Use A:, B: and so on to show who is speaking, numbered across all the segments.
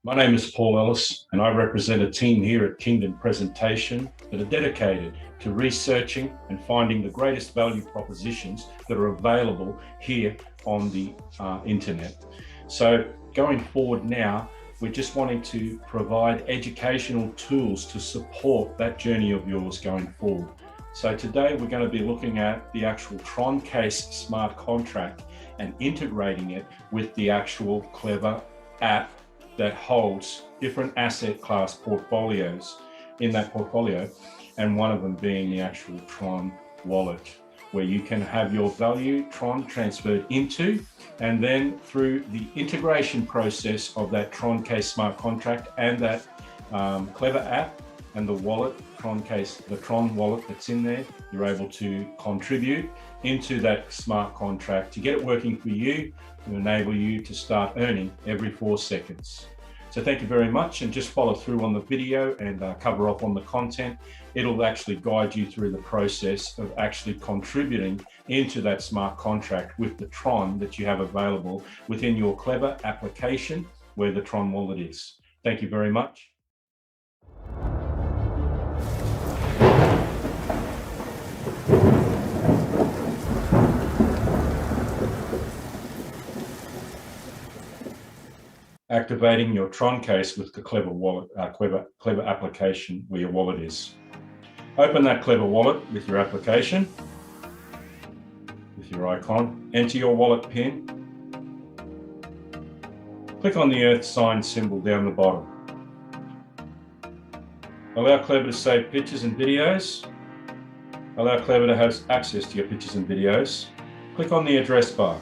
A: My name is Paul Ellis, and I represent a team here at Kingdom Presentation that are dedicated to researching and finding the greatest value propositions that are available here on the internet. So going forward now, we're just wanting to provide educational tools to support that journey of yours going forward. So today we're going to be looking at the actual TronCase smart contract and integrating it with the actual Klever app that holds different asset class portfolios in that portfolio, and one of them being the actual Tron wallet, where you can have your value Tron transferred into, and then through the integration process of that TronCase smart contract and that Klever app and the wallet, TronCase, the Tron wallet that's in there, you're able to contribute into that smart contract to get it working for you, to enable you to start earning every 4 seconds. So thank you very much, and just follow through on the video and cover off on the content. It'll actually guide you through the process of actually contributing into that smart contract with the Tron that you have available within your Klever application where the Tron wallet is. Thank you very much. Activating your TronCase with the Klever wallet, Klever application where your wallet is. Open that Klever wallet with your application, with your icon. Enter your wallet PIN. Click on the Earth sign symbol down the bottom. Allow Klever to save pictures and videos. Allow Klever to have access to your pictures and videos. Click on the address bar.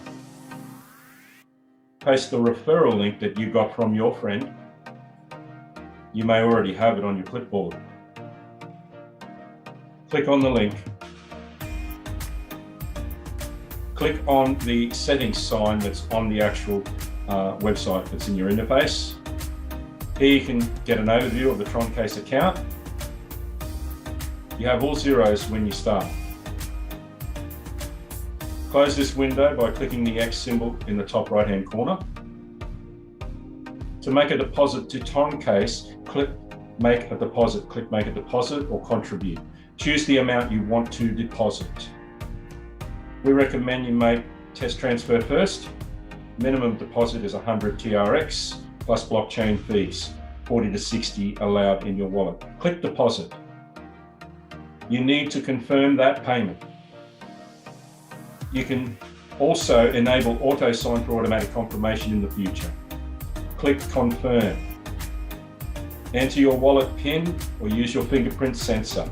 A: Paste the referral link that you got from your friend. You may already have it on your clipboard. Click on the link. Click on the settings sign that's on the actual website that's in your interface. Here you can get an overview of the TronCase account. You have all zeros when you start. Close this window by clicking the X symbol in the top right-hand corner. To make a deposit to TronCase, click Make a Deposit. Click Make a Deposit or Contribute. Choose the amount you want to deposit. We recommend you make test transfer first. Minimum deposit is 100 TRX plus blockchain fees, 40 to 60 allowed in your wallet. Click Deposit. You need to confirm that payment. You can also enable auto sign for automatic confirmation in the future. Click Confirm. Enter your wallet PIN or use your fingerprint sensor.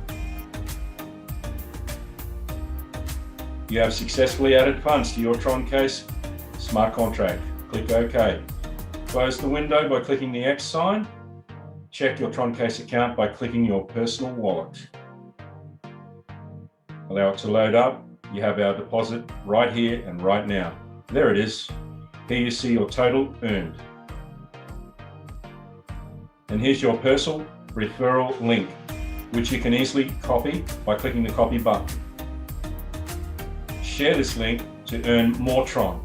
A: You have successfully added funds to your TronCase smart contract. Click OK. Close the window by clicking the X sign. Check your TronCase account by clicking your personal wallet. Allow it to load up. You have our deposit right here and right now. There it is. Here you see your total earned. And here's your personal referral link, which you can easily copy by clicking the copy button. Share this link to earn more Tron.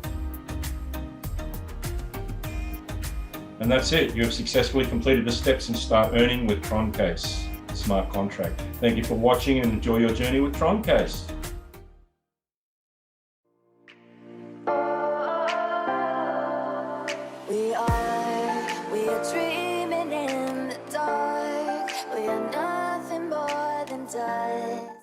A: And that's it. You have successfully completed the steps and start earning with TronCase smart contract. Thank you for watching and enjoy your journey with TronCase.
B: We are dreaming in the dark. We are nothing more than dust.